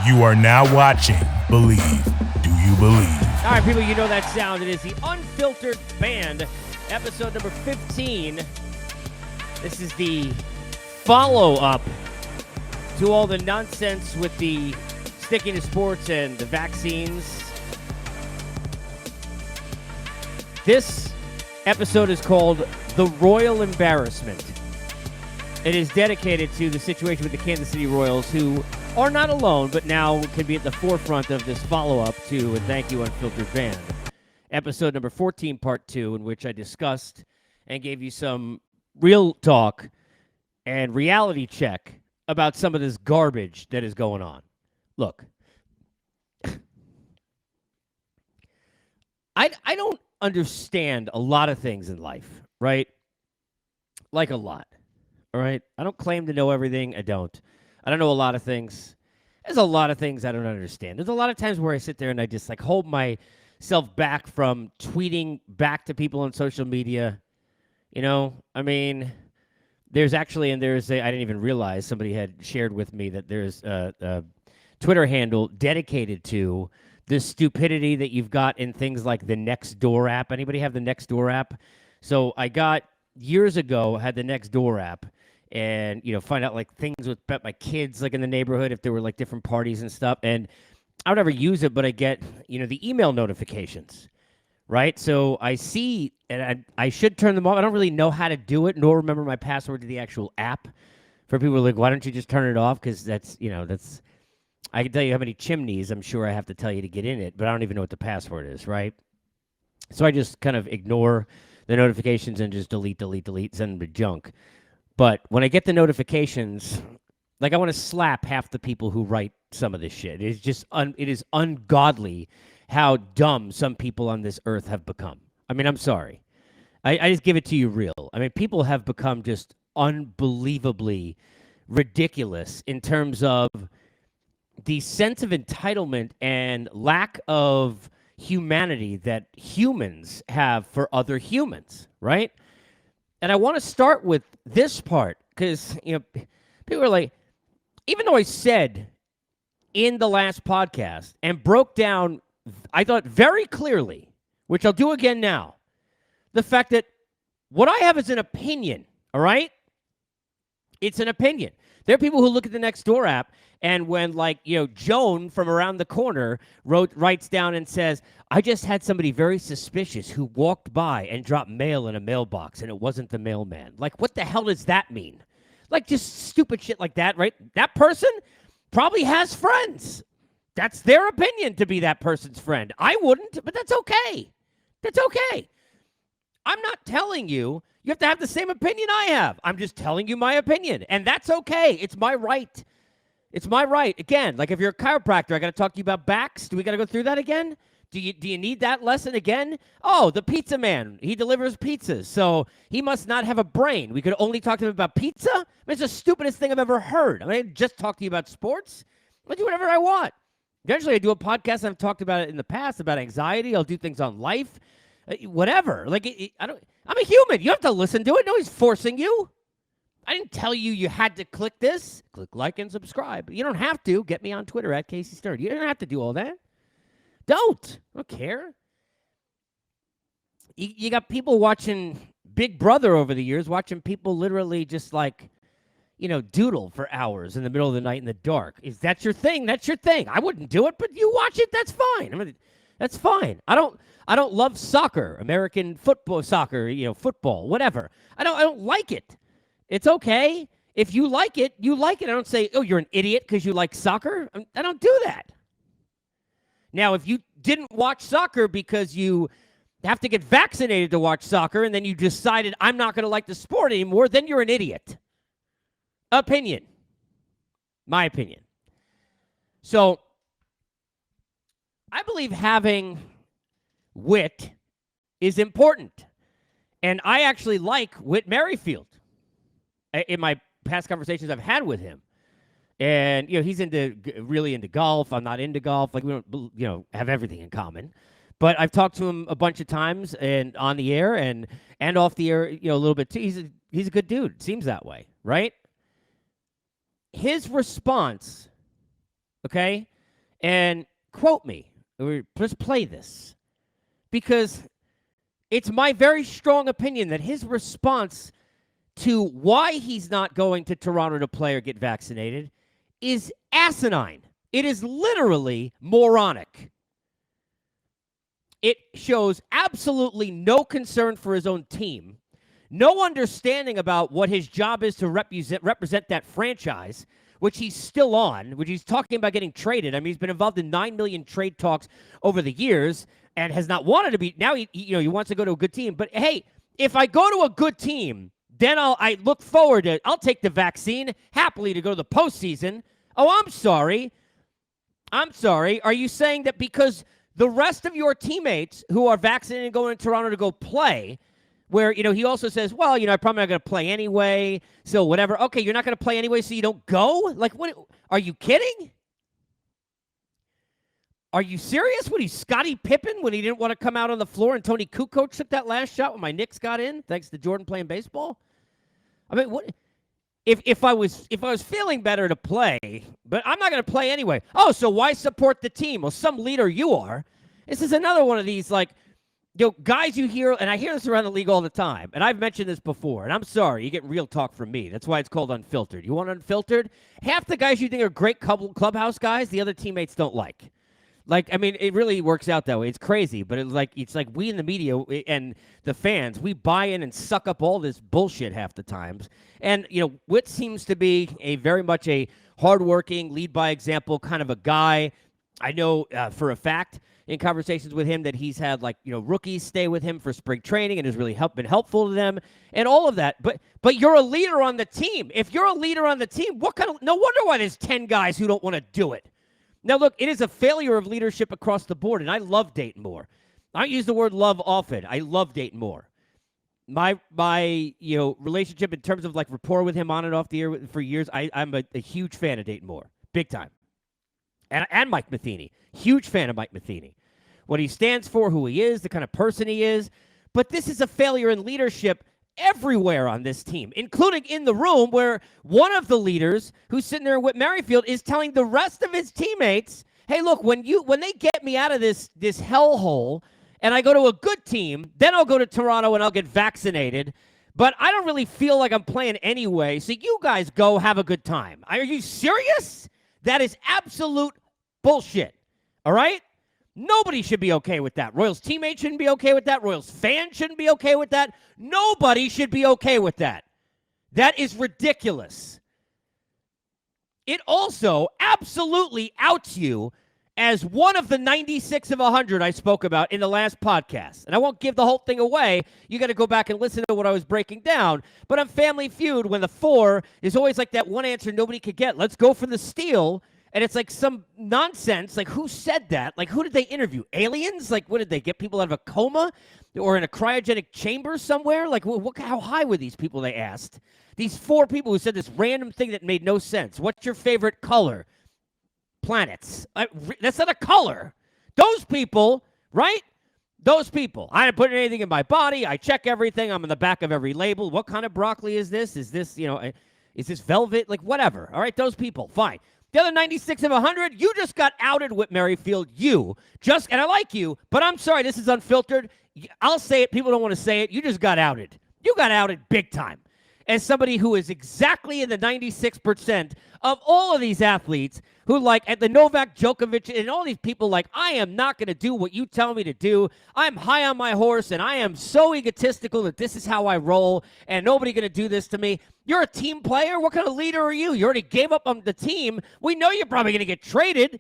You are now watching Believe. Do you believe? All right, people, you know that sound. It is the Unfiltered Band, episode number 15. This is the follow-up to all the nonsense with the sticking to sports and the vaccines. This episode is called The Royal Embarrassment. It is dedicated to the situation with the Kansas City Royals, who are not alone, but now can be at the forefront of this follow-up to, and thank you, Unfiltered Band, episode number 14, part 2, in which I discussed and gave you some real talk and reality check about some of this garbage that is going on. Look, I don't understand a lot of things in life, right? Like a lot, all right? I don't claim to know everything. I don't know a lot of things. There's a lot of things I don't understand. There's a lot of times where I sit there and I just like hold myself back from tweeting back to people on social media. You know, I mean, I didn't even realize somebody had shared with me that there's a Twitter handle dedicated to the stupidity that you've got in things like the Nextdoor app. Anybody have the Nextdoor app? So I got, years ago, had the Nextdoor app and, you know, find out like things with my kids, like in the neighborhood, if there were like different parties and stuff. And I would never use it, but I get, you know, the email notifications, right? So I see, and I should turn them off. I don't really know how to do it, nor remember my password to the actual app. For people who are like, why don't you just turn it off? Because that's, you know, I can tell you how many chimneys I'm sure I have to tell you to get in it, but I don't even know what the password is, right? So I just kind of ignore the notifications and just delete, send them to junk. But when I get the notifications, like I want to slap half the people who write some of this shit. It's just, it is ungodly how dumb some people on this earth have become. I mean, I'm sorry. I just give it to you real. I mean, people have become just unbelievably ridiculous in terms of the sense of entitlement and lack of humanity that humans have for other humans, right? And I want to start with this part because, you know, people are like, even though I said in the last podcast and broke down, I thought very clearly, which I'll do again now, the fact that what I have is an opinion, all right? It's an opinion. There are people who look at the Nextdoor app, and when, like, you know, Joan from around the corner writes down and says, I just had somebody very suspicious who walked by and dropped mail in a mailbox, and it wasn't the mailman. Like, what the hell does that mean? Like, just stupid shit like that, right? That person probably has friends. That's their opinion to be that person's friend. I wouldn't, but that's okay. That's okay. I'm not telling you have to have the same opinion I have. I'm just telling you my opinion, and that's okay. It's my right. It's my right. Again, like if you're a chiropractor, I got to talk to you about backs. Do we got to go through that again? Do you need that lesson again? Oh, the pizza man. He delivers pizzas, so he must not have a brain. We could only talk to him about pizza? I mean, it's the stupidest thing I've ever heard. I mean, I just talk to you about sports. I'll do whatever I want. Eventually, I do a podcast. I've talked about it in the past, about anxiety. I'll do things on life. Whatever. Like, I'm a human. You have to listen to it. Nobody's forcing you. I didn't tell you had to click this. Click like and subscribe. You don't have to. Get me on Twitter at Casey Stern. You don't have to do all that. Don't. I don't care. You got people watching Big Brother over the years, watching people literally just like, you know, doodle for hours in the middle of the night in the dark. Is that your thing? That's your thing. I wouldn't do it, but you watch it. That's fine. I mean, that's fine. I don't love soccer, American football, soccer, you know, football, whatever. I don't like it. It's okay. If you like it, you like it. I don't say, oh, you're an idiot because you like soccer. I don't do that. Now, if you didn't watch soccer because you have to get vaccinated to watch soccer and then you decided I'm not going to like the sport anymore, then you're an idiot. Opinion. My opinion. So, I believe having wit is important. And I actually like Whit Merrifield. In my past conversations I've had with him. And, you know, he's really into golf. I'm not into golf. Like, we don't, you know, have everything in common. But I've talked to him a bunch of times and on the air and off the air, you know, a little bit too. He's a good dude. It seems that way, right? His response, okay, and quote me, or just play this, because it's my very strong opinion that his response to why he's not going to Toronto to play or get vaccinated is asinine. It is literally moronic. It shows absolutely no concern for his own team, no understanding about what his job is to represent that franchise, which he's still on, which he's talking about getting traded. I mean, he's been involved in 9 million trade talks over the years and has not wanted to be. Now he wants to go to a good team. But hey, if I go to a good team, then I look forward to. I'll take the vaccine happily to go to the postseason. Oh, I'm sorry. Are you saying that because the rest of your teammates who are vaccinated and going to Toronto to go play, where, he also says, well, I'm probably not going to play anyway, so whatever. Okay, you're not going to play anyway, so you don't go? Like, what? Are you kidding? Are you serious? What, he's Scottie Pippen when he didn't want to come out on the floor and Tony Kukoc took that last shot when my Knicks got in, thanks to Jordan playing baseball? I mean, what? If I was feeling better to play, but I'm not going to play anyway. Oh, so why support the team? Well, some leader you are. This is another one of these, like, guys you hear, and I hear this around the league all the time, and I've mentioned this before, and I'm sorry, you get real talk from me. That's why it's called Unfiltered. You want Unfiltered? Half the guys you think are great clubhouse guys, the other teammates don't like. Like, I mean, it really works out that way. It's crazy, but it's like we in the media and the fans, we buy in and suck up all this bullshit half the times. And, Whit seems to be very much a hardworking, lead by example kind of a guy. I know for a fact in conversations with him that he's had, rookies stay with him for spring training and has really been helpful to them and all of that. But you're a leader on the team. If you're a leader on the team, no wonder why there's 10 guys who don't want to do it. Now, look, it is a failure of leadership across the board, and I love Dayton Moore. I don't use the word love often. I love Dayton Moore. My relationship in terms of, rapport with him on and off the air for years, I'm a huge fan of Dayton Moore, big time. And Mike Matheny, huge fan of Mike Matheny. What he stands for, who he is, the kind of person he is. But this is a failure in leadership everywhere on this team, including in the room where one of the leaders who's sitting there with Merrifield is telling the rest of his teammates, hey, look, when they get me out of this hellhole and I go to a good team, then I'll go to Toronto and I'll get vaccinated. But I don't really feel like I'm playing anyway, so you guys go have a good time. Are you serious? That is absolute bullshit, all right? Nobody should be okay with that. Royals teammates shouldn't be okay with that. Royals fans shouldn't be okay with that. Nobody should be okay with that. That is ridiculous. It also absolutely outs you as one of the 96 of 100 I spoke about in the last podcast. And I won't give the whole thing away. You got to go back and listen to what I was breaking down. But on Family Feud, when the 4 is always like that one answer nobody could get, let's go for the steal. And it's like some nonsense. Like, who said that? Like, who did they interview? Aliens? Like, what did they get people out of a coma or in a cryogenic chamber somewhere? Like, how high were these people they asked? These 4 people who said this random thing that made no sense. What's your favorite color? Planets. That's not a color. Those people, right? Those people. I didn't put anything in my body. I check everything. I'm in the back of every label. What kind of broccoli is this? Is this, is this velvet? Like, whatever. All right, those people. Fine. The other 96 of 100, you just got outed, Whit Merrifield. And I like you, but I'm sorry, this is unfiltered. I'll say it. People don't want to say it. You just got outed. You got outed big time. As somebody who is exactly in the 96% of all of these athletes who, at the Novak Djokovic and all these people, I am not going to do what you tell me to do. I'm high on my horse, and I am so egotistical that this is how I roll, and nobody going to do this to me. You're a team player? What kind of leader are you? You already gave up on the team. We know you're probably going to get traded.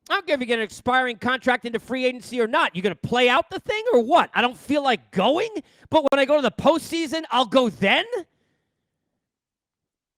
I don't care if you get an expiring contract into free agency or not. You going to play out the thing or what? I don't feel like going, but when I go to the postseason, I'll go then?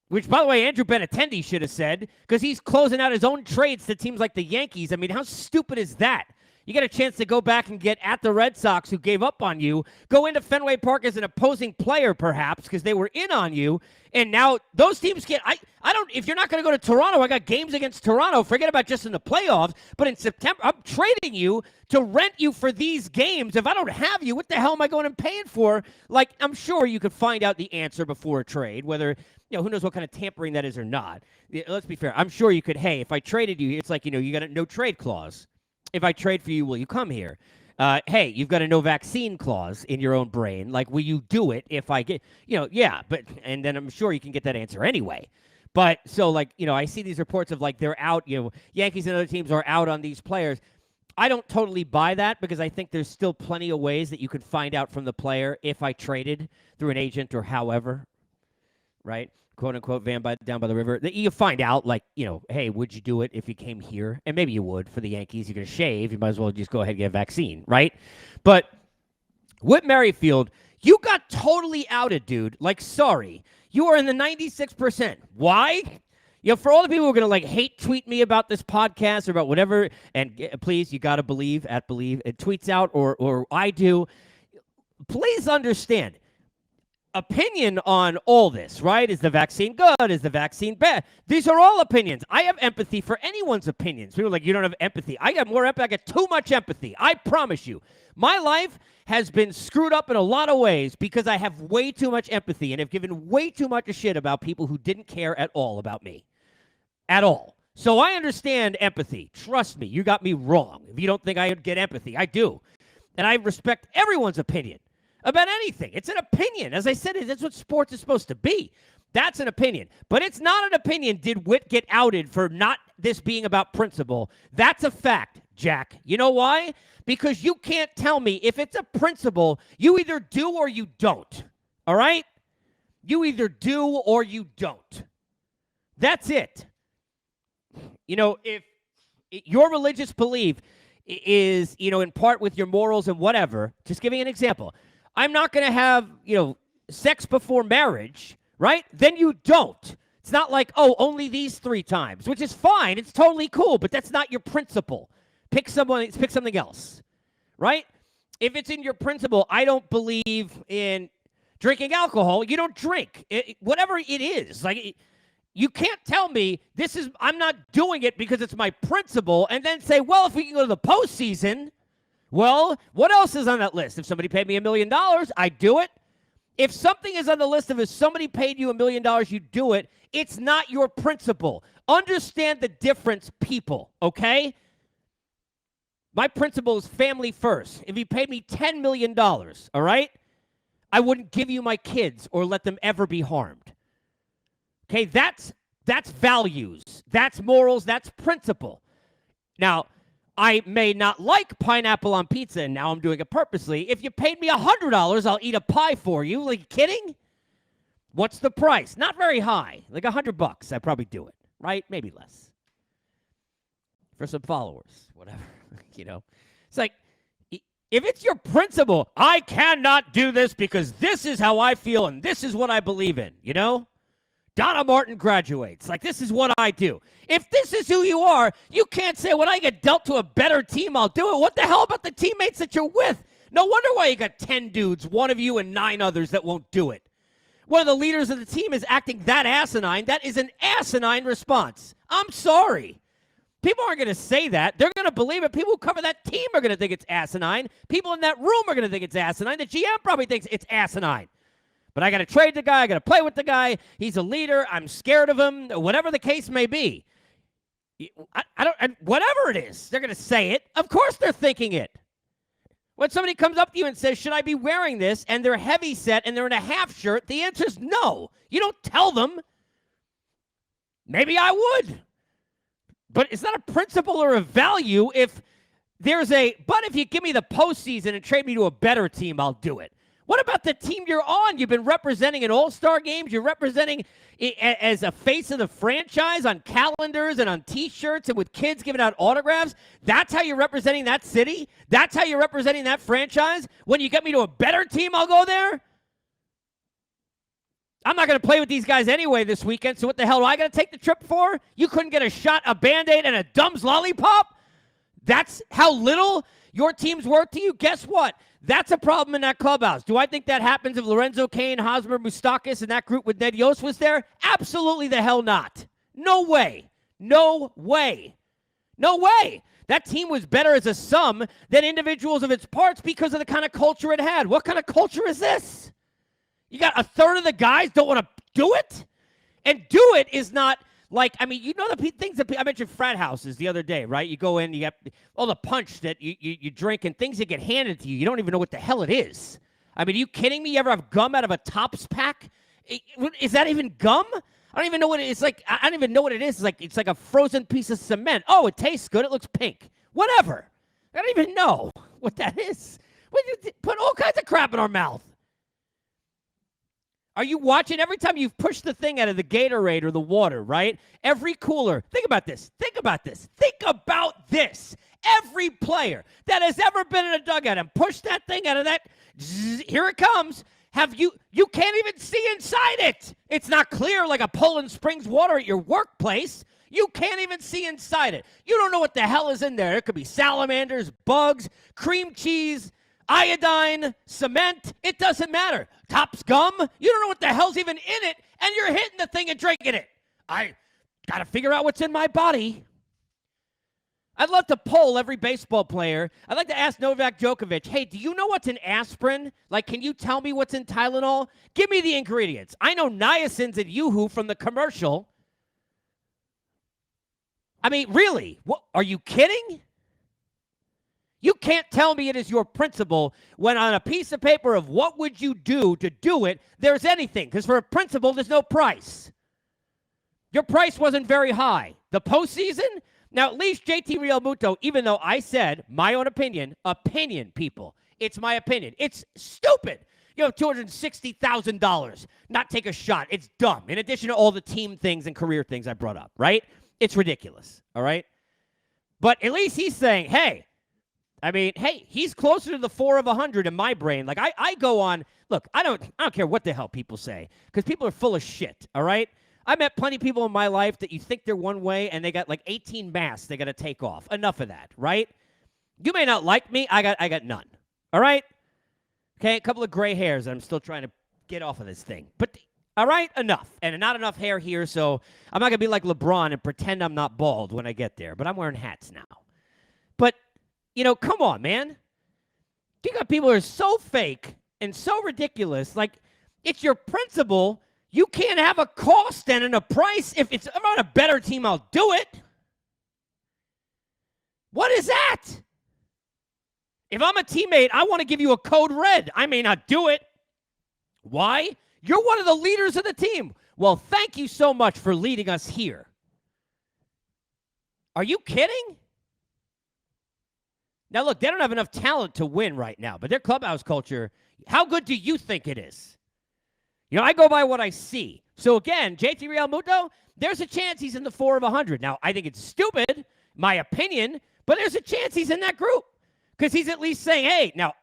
Which, by the way, Andrew Benintendi should have said, because he's closing out his own trades to teams like the Yankees. I mean, how stupid is that? You get a chance to go back and get at the Red Sox who gave up on you, go into Fenway Park as an opposing player perhaps because they were in on you, and now those teams can't. I don't. If you're not going to go to Toronto, I got games against Toronto. Forget about just in the playoffs. But in September, I'm trading you to rent you for these games. If I don't have you, what the hell am I going and paying for? Like, I'm sure you could find out the answer before a trade, whether, who knows what kind of tampering that is or not. Let's be fair. I'm sure you could, hey, if I traded you, it's like, you got a no trade clause. If I trade for you, will you come here? Hey, you've got a no vaccine clause in your own brain. Like, will you do it if I get, yeah, but, and then I'm sure you can get that answer anyway. But so like, I see these reports of like they're out, Yankees and other teams are out on these players. I don't totally buy that because I think there's still plenty of ways that you could find out from the player if I traded through an agent or however, right? Quote unquote, down by the river. You find out, like, hey, would you do it if you came here? And maybe you would for the Yankees. You're going to shave. You might as well just go ahead and get a vaccine, right? But Whit Merrifield, you got totally outed, dude. Like, sorry. You are in the 96%. Why? For all the people who are going to, like, hate tweet me about this podcast or about whatever, and please, you got to believe, it tweets out or I do. Please understand. Opinion on all this, right? Is the vaccine good? Is the vaccine bad? These are all opinions. I have empathy for anyone's opinions. People are like, you don't have empathy. I got more empathy. I got too much empathy. I promise you. My life has been screwed up in a lot of ways because I have way too much empathy and have given way too much a shit about people who didn't care at all about me. At all. So I understand empathy. Trust me, you got me wrong. If you don't think I get empathy, I do. And I respect everyone's opinion. About anything. It's an opinion. As I said, that's what sports is supposed to be. That's an opinion. But it's not an opinion, did Whit get outed for not this being about principle. That's a fact, Jack. You know why? Because you can't tell me if it's a principle, you either do or you don't. All right? You either do or you don't. That's it. If your religious belief is, in part with your morals and whatever, just giving an example, I'm not going to have, sex before marriage, right? Then you don't. It's not like, oh, only these 3 times, which is fine. It's totally cool, but that's not your principle. Pick something else, right? If it's in your principle, I don't believe in drinking alcohol. You don't drink. Whatever it is. Like, you can't tell me I'm not doing it because it's my principle and then say, well, if we can go to the postseason, well, what else is on that list? If somebody paid me $1 million, I'd do it. If something is on the list of if somebody paid you $1 million, you do it. It's not your principle. Understand the difference, people, okay? My principle is family first. If you paid me $10 million, all right, I wouldn't give you my kids or let them ever be harmed. Okay, that's values. That's morals. That's principle. Now, I may not like pineapple on pizza, and now I'm doing it purposely. If you paid me $100, I'll eat a pie for you. Like, kidding? What's the price? Not very high. Like $100. I'd probably do it, right? Maybe less. For some followers, whatever. It's like, if it's your principle, I cannot do this because this is how I feel and this is what I believe in, Donna Martin graduates. Like, this is what I do. If this is who you are, you can't say, when I get dealt to a better team, I'll do it. What the hell about the teammates that you're with? No wonder why you got 10 dudes, one of you and 9 others that won't do it. One of the leaders of the team is acting that asinine. That is an asinine response. I'm sorry. People aren't going to say that. They're going to believe it. People who cover that team are going to think it's asinine. People in that room are going to think it's asinine. The GM probably thinks it's asinine. But I got to trade the guy. I got to play with the guy. He's a leader. I'm scared of him. Whatever the case may be. Whatever it is, they're going to say it. Of course they're thinking it. When somebody comes up to you and says, should I be wearing this? And they're heavy set and they're in a half shirt, the answer is no. You don't tell them. Maybe I would. But it's not a principle or a value if you give me the postseason and trade me to a better team, I'll do it. What about the team you're on? You've been representing in all-star games. You're representing as a face of the franchise on calendars and on T-shirts and with kids giving out autographs. That's how you're representing that city? That's how you're representing that franchise? When you get me to a better team, I'll go there? I'm not going to play with these guys anyway this weekend, so what the hell do I got to take the trip for? You couldn't get a shot, a Band-Aid, and a Dumb's lollipop? That's how little your teams work to you, guess what? That's a problem in that clubhouse. Do I think that happens if Lorenzo Cain, Hosmer, Moustakis, and that group with Ned Yost was there? Absolutely the hell not. No way. No way. No way. That team was better as a sum than individuals of its parts because of the kind of culture it had. What kind of culture is this? You got a third of the guys don't want to do it? And do it is not like, I mean, you know the things that I mentioned frat houses the other day, right? You go in, you get all the punch that you drink and things that get handed to you. You don't even know what the hell it is. I mean, are you kidding me? You ever have gum out of a Tops pack? Is that even gum? I don't even know what it is. Like, I don't even know what it is. It's like a frozen piece of cement. Oh, it tastes good. It looks pink. Whatever. I don't even know what that is. Put all kinds of crap in our mouth. Are you watching? Every time you've pushed the thing out of the Gatorade or the water, right? Every cooler. Think about this. Think about this. Think about this. Every player that has ever been in a dugout and pushed that thing out of that, here it comes. You can't even see inside it. It's not clear like a Poland Springs water at your workplace. You can't even see inside it. You don't know what the hell is in there. It could be salamanders, bugs, cream cheese, iodine, cement. It doesn't matter. Tops gum. You don't know what the hell's even in it, and you're hitting the thing and drinking it. I got to figure out what's in my body. I'd love to poll every baseball player. I'd like to ask Novak Djokovic, hey, do you know what's in aspirin? Like, can you tell me what's in Tylenol? Give me the ingredients. I know niacin's in Yoo-Hoo from the commercial. I mean, really? What, are you kidding? You can't tell me it is your principle when on a piece of paper of what would you do to do it, there's anything. Because for a principle, there's no price. Your price wasn't very high. The postseason? Now, at least JT Realmuto, even though I said, my own opinion, people, it's my opinion. It's stupid. You have $260,000. Not take a shot. It's dumb. In addition to all the team things and career things I brought up, right? It's ridiculous, all right? But at least he's saying, hey, he's closer to the 4 of 100 in my brain. Like, I go on, look, I don't care what the hell people say, because people are full of shit, all right? I met plenty of people in my life that you think they're one way, and they got like 18 masks they got to take off. Enough of that, right? You may not like me. I got none, all right? Okay, a couple of gray hairs that I'm still trying to get off of this thing. But, all right, enough. And not enough hair here, so I'm not going to be like LeBron and pretend I'm not bald when I get there. But I'm wearing hats now. But, come on, man. You got people who are so fake and so ridiculous. Like, it's your principle. You can't have a cost and a price. If I'm on a better team, I'll do it. What is that? If I'm a teammate, I want to give you a code red. I may not do it. Why? You're one of the leaders of the team. Well, thank you so much for leading us here. Are you kidding? Now, look, they don't have enough talent to win right now, but their clubhouse culture, how good do you think it is? I go by what I see. So, again, JT Realmuto, there's a chance he's in the 4 of 100. Now, I think it's stupid, my opinion, but there's a chance he's in that group because he's at least saying, hey, now,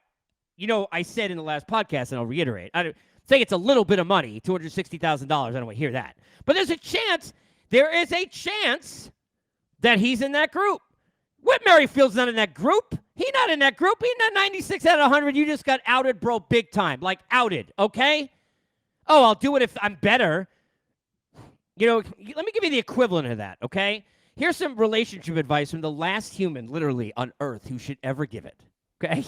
I said in the last podcast, and I'll reiterate, I say it's a little bit of money, $260,000. I don't want to hear that. But there is a chance that he's in that group. Whit Merrifield's not in that group. He's not in that group. He's not 96 out of 100. You just got outed, bro, big time. Like, outed, okay? Oh, I'll do it if I'm better. Let me give you the equivalent of that, okay? Here's some relationship advice from the last human, literally, on earth who should ever give it, okay?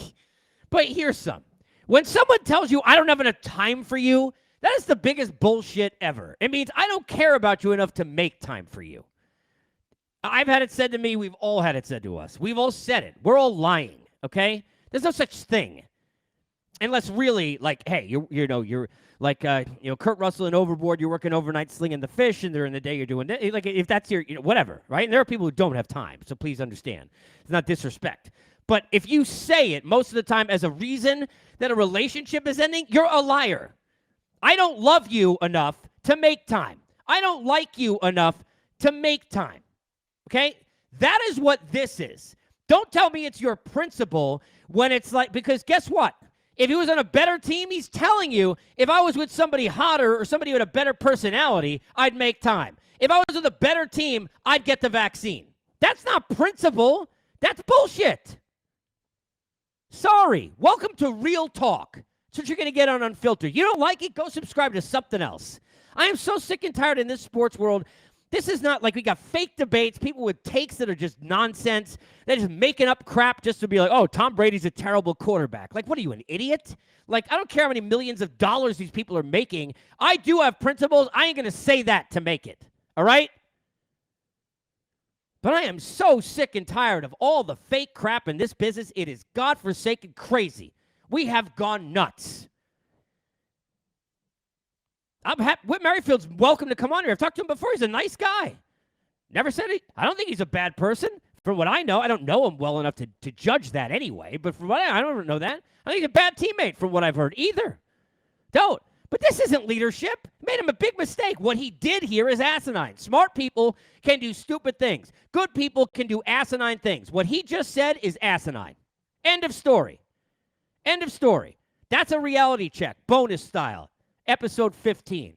But here's some. When someone tells you, I don't have enough time for you, that is the biggest bullshit ever. It means I don't care about you enough to make time for you. I've had it said to me. We've all had it said to us. We've all said it. We're all lying, okay? There's no such thing. Unless really, like, hey, you're like, Kurt Russell and Overboard, you're working overnight slinging the fish, and during the day you're doing that. Like, if that's your, whatever, right? And there are people who don't have time, so please understand. It's not disrespect. But if you say it most of the time as a reason that a relationship is ending, you're a liar. I don't love you enough to make time. I don't like you enough to make time. Okay? That is what this is. Don't tell me it's your principle when it's like, because guess what? If he was on a better team, he's telling you, if I was with somebody hotter or somebody with a better personality, I'd make time. If I was with a better team, I'd get the vaccine. That's not principle. That's bullshit. Sorry. Welcome to Real Talk. That's what you're going to get on Unfiltered. You don't like it? Go subscribe to something else. I am so sick and tired in this sports world. This is not like we got fake debates, people with takes that are just nonsense. They're just making up crap just to be like, oh, Tom Brady's a terrible quarterback. Like, what are you, an idiot? Like, I don't care how many millions of dollars these people are making. I do have principles. I ain't going to say that to make it. All right? But I am so sick and tired of all the fake crap in this business. It is godforsaken crazy. We have gone nuts. I'm happy. Whit Merrifield's welcome to come on here. I've talked to him before. He's a nice guy. Never said it. I don't think he's a bad person. From what I know, I don't know him well enough to judge that anyway. But from what I don't know that. I think he's a bad teammate from what I've heard either. Don't. But this isn't leadership. Made him a big mistake. What he did here is asinine. Smart people can do stupid things. Good people can do asinine things. What he just said is asinine. End of story. End of story. That's a reality check, bonus style, episode 15.